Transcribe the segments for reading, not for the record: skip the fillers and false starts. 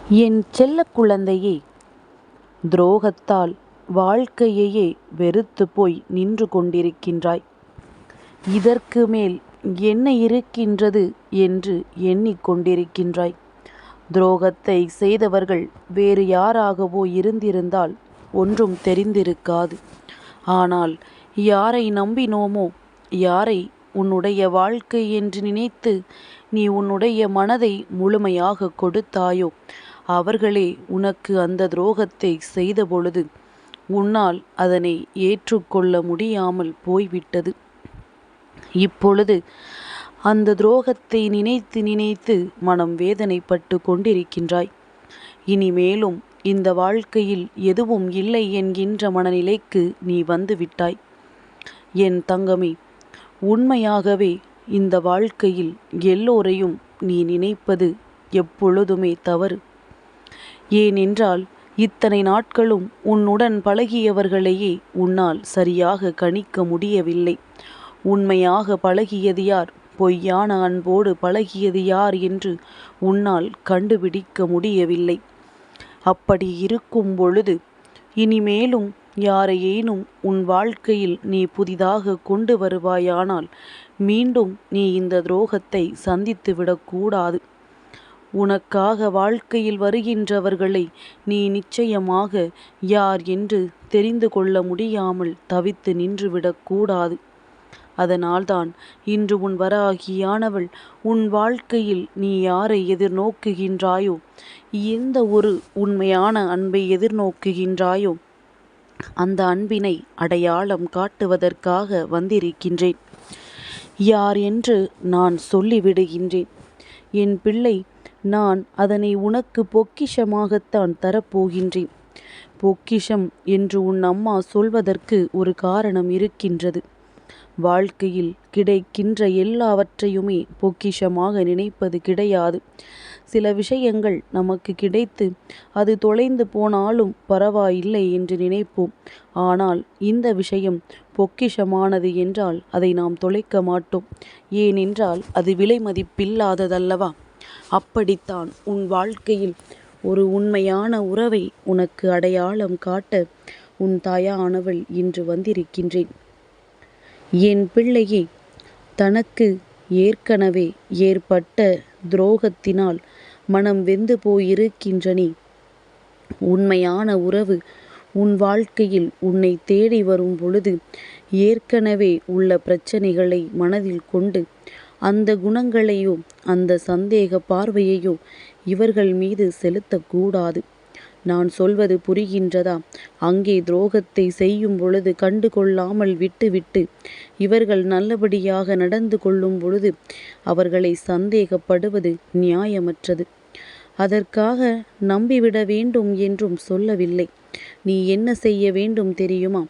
என் செல்லக் குழந்தையே, துரோகத்தால் வாழ்க்கையையே வெறுத்து போய் நின்று கொண்டிருக்கின்றாய். இதற்கு மேல் என்ன இருக்கின்றது என்று எண்ணிக்கொண்டிருக்கின்றாய். துரோகத்தை செய்தவர்கள் வேறு யாராகவோ இருந்திருந்தால் ஒன்றும் தெரிந்திருக்காது. ஆனால் யாரை நம்பினோமோ, யாரை உன்னுடைய வாழ்க்கை என்று நினைத்து நீ உன்னுடைய மனதை முழுமையாக கொடுத்தாயோ, அவர்களே உனக்கு அந்த துரோகத்தை செய்தபொழுது உன்னால் அதனை ஏற்றுக்கொள்ள முடியாமல் போய்விட்டது. இப்பொழுது அந்த துரோகத்தை நினைத்து நினைத்து மனம் வேதனைப்பட்டு கொண்டிருக்கின்றாய். இனிமேலும் இந்த வாழ்க்கையில் எதுவும் இல்லை என்கின்ற மனநிலைக்கு நீ வந்து விட்டாய். என் தங்கமே, உண்மையாகவே இந்த வாழ்க்கையில் எல்லோரையும் நீ நினைப்பது எப்பொழுதுமே தவறு. ஏனென்றால் இத்தனை நாட்களும் உன்னுடன் பழகியவர்களையே உன்னால் சரியாக கணிக்க முடியவில்லை. உண்மையாக பழகியது யார், பொய்யான அன்போடு பழகியது யார் என்று உன்னால் கண்டுபிடிக்க முடியவில்லை. அப்படி இருக்கும் பொழுது இனிமேலும் யாரையேனும் உன் வாழ்க்கையில் நீ புதிதாக கொண்டு வருவாயானால் மீண்டும் நீ இந்த துரோகத்தை சந்தித்துவிடக்கூடாது. உனக்காக வாழ்க்கையில் வருகின்றவர்களை நீ நிச்சயமாக யார் என்று தெரிந்து கொள்ள முடியாமல் தவித்து நின்றுவிடக்கூடாது. அதனால்தான் இன்று உன் வராகியானவள் உன் வாழ்க்கையில் நீ யாரை எதிர்நோக்குகின்றாயோ, எந்த ஒரு உண்மையான அன்பை எதிர்நோக்குகின்றாயோ, அந்த அன்பினை அடையாளம் காட்டுவதற்காக வந்திருக்கின்றேன். யார் என்று நான் சொல்லிவிடுகின்றேன். என் பிள்ளை, நான் அதனை உனக்கு பொக்கிஷமாகத்தான் தரப்போகின்றேன். பொக்கிஷம் என்று உன் அம்மா சொல்வதற்கு ஒரு காரணம் இருக்கின்றது. வாழ்க்கையில் கிடைக்கின்ற எல்லாவற்றையுமே பொக்கிஷமாக நினைப்பது கிடையாது. சில விஷயங்கள் நமக்கு கிடைத்து அது தொலைந்து போனாலும் பரவாயில்லை என்று நினைப்போம். ஆனால் இந்த விஷயம் பொக்கிஷமானது என்றால் அதை நாம் தொலைக்க மாட்டோம். ஏனென்றால் அது விலை மதிப்பில்லாததல்லவா? அப்படித்தான் உன் வாழ்க்கையில் ஒரு உண்மையான உறவை உனக்கு அடையாளம் காட்ட உன் தாயானவள் இன்று வந்திருக்கின்றேன். என் பிள்ளையே, தனக்கு ஏற்கனவே ஏற்பட்ட துரோகத்தினால் மனம் வெந்து போயிருக்கின்ற நீ, உண்மையான உறவு உன் வாழ்க்கையில் உன்னை தேடி வரும் பொழுது ஏற்கனவே உள்ள பிரச்சனைகளை மனதில் கொண்டு அந்த குணங்களையோ அந்த சந்தேக பார்வையையோ இவர்கள் மீது செலுத்தக்கூடாது. நான் சொல்வது புரிகின்றதா? அங்கே துரோகத்தை செய்யும் பொழுது கண்டு கொள்ளாமல் விட்டுவிட்டு இவர்கள் நல்லபடியாக நடந்து கொள்ளும் பொழுது அவர்களை சந்தேகப்படுவது நியாயமற்றது. அதற்காக நம்பிவிட வேண்டும் என்றும் சொல்லவில்லை. நீ என்ன செய்ய வேண்டும் தெரியுமா?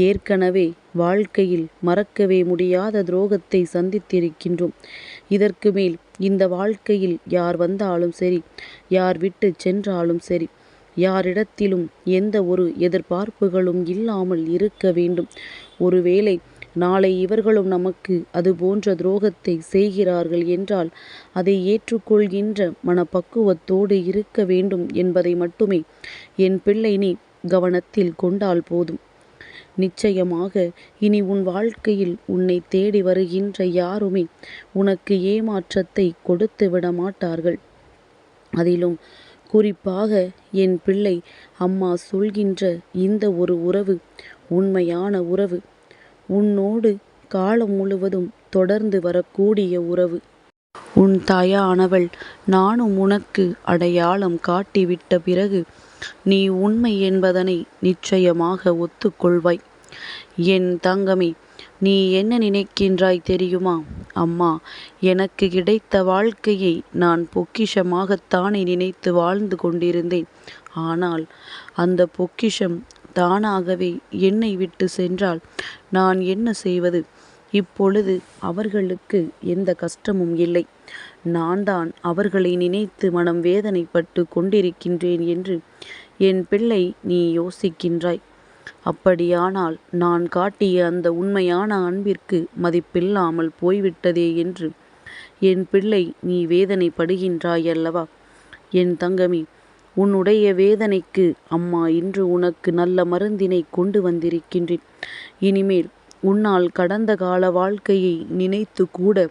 ஏற்கனவே வாழ்க்கையில் மறக்கவே முடியாத துரோகத்தை சந்தித்திருக்கின்றோம். இதற்கு மேல் இந்த வாழ்க்கையில் யார் வந்தாலும் சரி, யார் விட்டு சென்றாலும் சரி, யாரிடத்திலும் எந்த ஒரு எதிர்பார்ப்புகளும் இல்லாமல் இருக்க வேண்டும். ஒருவேளை நாளை இவர்களும் நமக்கு அது போன்ற துரோகத்தை செய்கிறார்கள் என்றால் அதை ஏற்றுக்கொள்கின்ற மனப்பக்குவத்தோடு இருக்க வேண்டும் என்பதை மட்டுமே என் பிள்ளை நீ கவனத்தில் கொண்டால் போதும். நிச்சயமாக இனி உன் வாழ்க்கையில் உன்னை தேடி வருகின்ற யாருமே உனக்கு ஏமாற்றத்தை கொடுத்து விட மாட்டார்கள். அதிலும் குறிப்பாக என் பிள்ளை, அம்மா சொல்கின்ற இந்த ஒரு உறவு உண்மையான உறவு, உன்னோடு காலம் முழுவதும் தொடர்ந்து வரக்கூடிய உறவு. உன் தாயானவள் நானும் உனக்கு அடையாளம் காட்டிவிட்ட பிறகு நீ உண்மை என்பதனை நிச்சயமாக ஒத்துக்கொள்வாய். என் தங்கமே, நீ என்ன நினைக்கின்றாய் தெரியுமா? அம்மா, எனக்கு கிடைத்த வாழ்க்கையை நான் பொக்கிஷமாகத்தானே நினைத்து வாழ்ந்து கொண்டிருந்தேன். ஆனால் அந்த பொக்கிஷம் தானாகவே என்னை விட்டு சென்றால் நான் என்ன செய்வது? இப்பொழுது அவர்களுக்கு எந்த கஷ்டமும் இல்லை. நான் தான் அவர்களை நினைத்து மனம் வேதனைப்பட்டு கொண்டிருக்கின்றேன் என்று என் பிள்ளை நீ யோசிக்கின்றாய். அப்படியானால் நான் காட்டிய அந்த உண்மையான அன்பிற்கு மதிப்பில்லாமல் போய்விட்டதே என்று என் பிள்ளை நீ வேதனைப்படுகின்றாய் அல்லவா? என் தங்கமே, உன்னுடைய வேதனைக்கு அம்மா இன்று உனக்கு நல்ல மருந்தினை கொண்டு வந்திருக்கின்றேன். இனிமேல் உன்னால் கடந்த கால வாழ்க்கையை நினைத்து கூட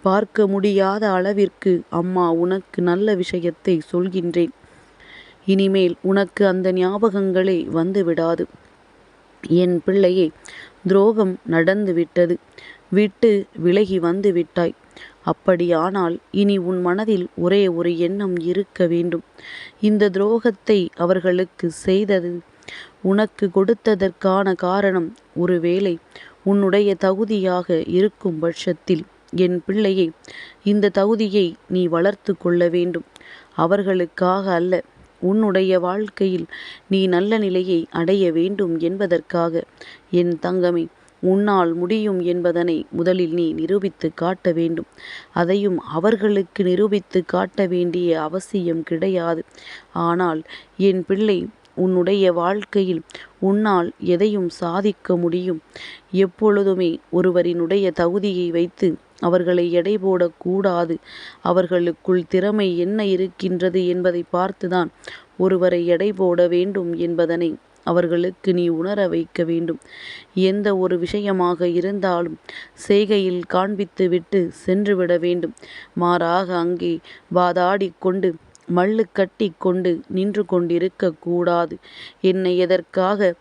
பார்க்க முடியாத அளவிற்கு அம்மா உனக்கு நல்ல விஷயத்தை சொல்கின்றேன். இனிமேல் உனக்கு அந்த ஞாபகங்களே வந்துவிடாது. என் பிள்ளையே, துரோகம் நடந்து விட்டது. விட்டு விலகி வந்து விட்டாய். அப்படியானால் இனி உன் மனதில் ஒரே ஒரு எண்ணம் இருக்க வேண்டும். இந்த துரோகத்தை அவர்களுக்கு செய்தது உனக்கு கொடுத்ததற்கான காரணம் ஒருவேளை உன்னுடைய தகுதியாக இருக்கும் பட்சத்தில் என் பிள்ளையே, இந்த தகுதியை நீ வளர்த்து கொள்ள வேண்டும். அவர்களுக்காக அல்ல, உன்னுடைய வாழ்க்கையில் நீ நல்ல நிலையை அடைய வேண்டும் என்பதற்காக. என் தங்கமே, உன்னால் முடியும் என்பதனை முதலில் நீ நிரூபித்து காட்ட வேண்டும். அதையும் அவர்களுக்கு நிரூபித்து காட்ட வேண்டிய அவசியம் கிடையாது. ஆனால் என் பிள்ளை, உன்னுடைய வாழ்க்கையில் உன்னால் எதையும் சாதிக்க முடியும். எப்பொழுதுமே ஒருவரினுடைய தகுதியை வைத்து அவர்களை எடை போடக்கூடாது. அவர்களுக்குள் திறமை என்ன இருக்கின்றது என்பதை பார்த்துதான் ஒருவரை எடை போட வேண்டும் என்பதனை அவர்களுக்கு நீ உணர வைக்க வேண்டும். எந்த ஒரு விஷயமாக இருந்தாலும் செய்கையில் காண்பித்து விட்டு சென்றுவிட வேண்டும். மாறாக அங்கே வாதாடி கொண்டு மல்லு கட்டி கொண்டு நின்று கொண்டிருக்க கூடாது. என்னை எதற்காக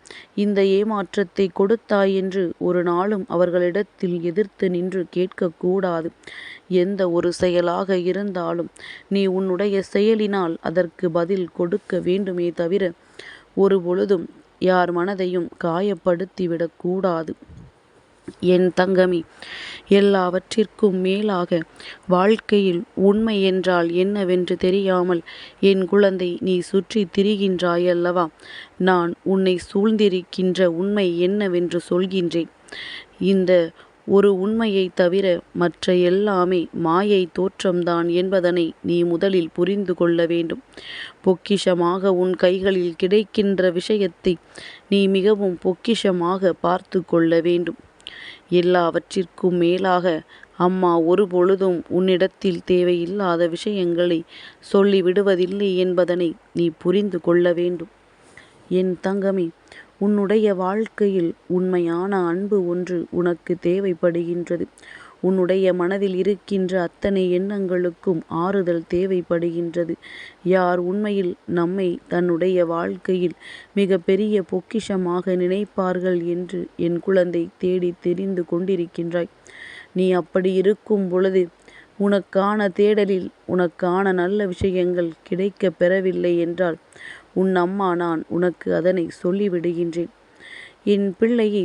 இந்த ஏமாற்றத்தை கொடுத்தாய் என்று ஒரு நாளும் அவர்களிடத்தில் எதிர்த்து நின்று கேட்கக்கூடாது. எந்த ஒரு செயலாக இருந்தாலும் நீ உன்னுடைய செயலினால் அதற்கு பதில் கொடுக்க வேண்டுமே தவிர ஒரு பொழுதும் யார் மனதையும் காயப்படுத்திவிடக்கூடாது. என் தங்கமே, எல்லாவற்றிற்கும் மேலாக வாழ்க்கையில் உண்மை என்றால் என்னவென்று தெரியாமல் என் குழந்தை நீ சுற்றி திரிகின்றாயல்லவா? நான் உன்னை சூழ்ந்திருக்கின்ற உண்மை என்னவென்று சொல்கின்றேன். இந்த ஒரு உண்மையை தவிர மற்ற எல்லாமே மாயை தோற்றம்தான் என்பதனை நீ முதலில் புரிந்து கொள்ள வேண்டும். பொக்கிஷமாக உன் கைகளில் கிடைக்கின்ற விஷயத்தை நீ மிகவும் பொக்கிஷமாக பார்த்து கொள்ள வேண்டும். எல்லாவற்றிற்கும் மேலாக அம்மா ஒரு பொழுதும் உன்னிடத்தில் தேவையில்லாத விஷயங்களை சொல்லிவிடுவதில்லை என்பதனை நீ புரிந்து கொள்ள வேண்டும். என் தங்கமே, உன்னுடைய வாழ்க்கையில் உண்மையான அன்பு ஒன்று உனக்கு தேவைப்படுகின்றது. உன்னுடைய மனதில் இருக்கின்ற அத்தனை எண்ணங்களுக்கும் ஆறுதல் தேவைப்படுகின்றது. யார் உண்மையில் நம்மை தன்னுடைய வாழ்க்கையில் மிக பெரிய பொக்கிஷமாக நினைப்பார்கள் என்று என் குழந்தை தேடி தெரிந்து கொண்டிருக்கின்றாய். நீ அப்படி இருக்கும் பொழுது உனக்கான தேடலில் உனக்கான நல்ல விஷயங்கள் கிடைக்க பெறவில்லை என்றால் உன் அம்மா நான் உனக்கு அதனை சொல்லிவிடுகின்றேன். என் பிள்ளையை,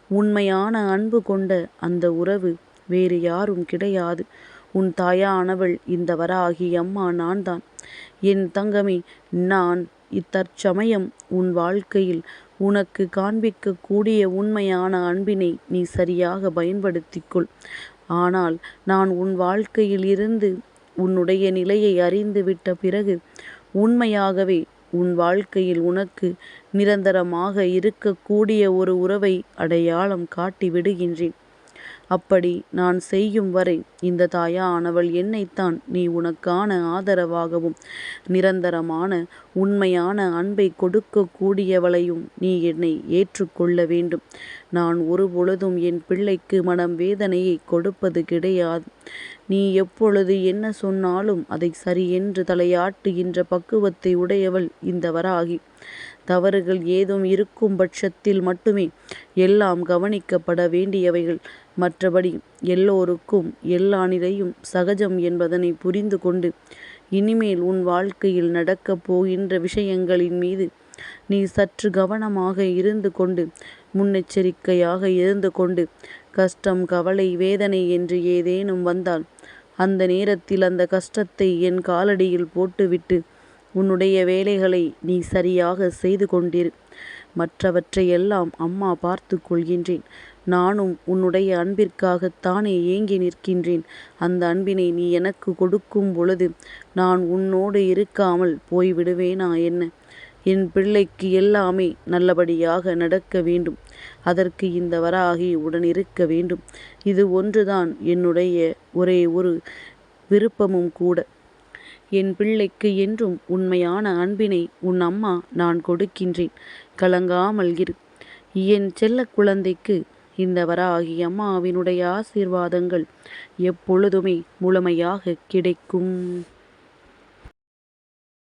உண்மையான அன்பு கொண்ட அந்த உறவு வேறு யாரும் கிடையாது. உன் தாயானவள் இந்த வராகி அம்மா நான் தான். என் தங்கமே, நான் இத்தற்சமயம் உன் வாழ்க்கையில் உனக்கு காண்பிக்கக்கூடிய உண்மையான அன்பினை நீ சரியாக பயன்படுத்திக்கொள். ஆனால் நான் உன் வாழ்க்கையில் இருந்து உன்னுடைய நிலையை அறிந்துவிட்ட பிறகு உண்மையாகவே உன் வாழ்க்கையில் உனக்கு நிரந்தரமாக இருக்கக்கூடிய ஒரு உறவை அடையாளம் காட்டி விடுகின்றேன். அப்படி நான் செய்யும் வரை இந்த தாயானவள் என்னைத்தான் நீ உனக்கான ஆதரவாகவும் நிரந்தரமான உண்மையான அன்பை கொடுக்கக்கூடியவளையும் நீ என்னை ஏற்றுக்கொள்ள வேண்டும். நான் ஒரு பொழுதும் என் பிள்ளைக்கு மனம் வேதனையை கொடுப்பது கிடையாது. நீ எப்பொழுது என்ன சொன்னாலும் அதை சரியென்று தலையாட்டுகின்ற பக்குவத்தை உடையவள் இந்த வராகி. தவறுகள் ஏதும் இருக்கும் பட்சத்தில் மட்டுமே எல்லாம் கவனிக்கப்பட வேண்டியவைகள். மற்றபடி எல்லோருக்கும் எல்லா நிலையும் சகஜம் என்பதனை புரிந்து கொண்டு இனிமேல் உன் வாழ்க்கையில் நடக்கப் போகின்ற விஷயங்களின் மீது நீ சற்று கவனமாக இருந்து கொண்டு முன்னெச்சரிக்கையாக இருந்து கொண்டு கஷ்டம், கவலை, வேதனை என்று ஏதேனும் வந்தால் அந்த நேரத்தில் அந்த கஷ்டத்தை என் காலடியில் போட்டுவிட்டு உன்னுடைய வேலைகளை நீ சரியாக செய்து கொண்டிரு. மற்றவற்றையெல்லாம் அம்மா பார்த்து கொள்கின்றேன். நானும் உன்னுடைய அன்பிற்காகத்தானே ஏங்கி நிற்கின்றேன். அந்த அன்பினை நீ எனக்கு கொடுக்கும் பொழுது நான் உன்னோடு இருக்காமல் போய்விடுவேனா என்ன? என் பிள்ளைக்கு எல்லாமே நல்லபடியாக நடக்க வேண்டும். அதற்கு இந்த வராகி உடன் இருக்க வேண்டும். இது ஒன்றுதான் என்னுடைய ஒரே ஒரு விருப்பமும் கூட. என் பிள்ளைக்கு என்றும் உண்மையான அன்பினை உன் அம்மா நான் கொடுக்கின்றேன். கலங்காமல் இரு. என் செல்ல குழந்தைக்கு இந்த வராகி அம்மாவினுடைய ஆசீர்வாதங்கள் எப்பொழுதுமே முழுமையாக கிடைக்கும்.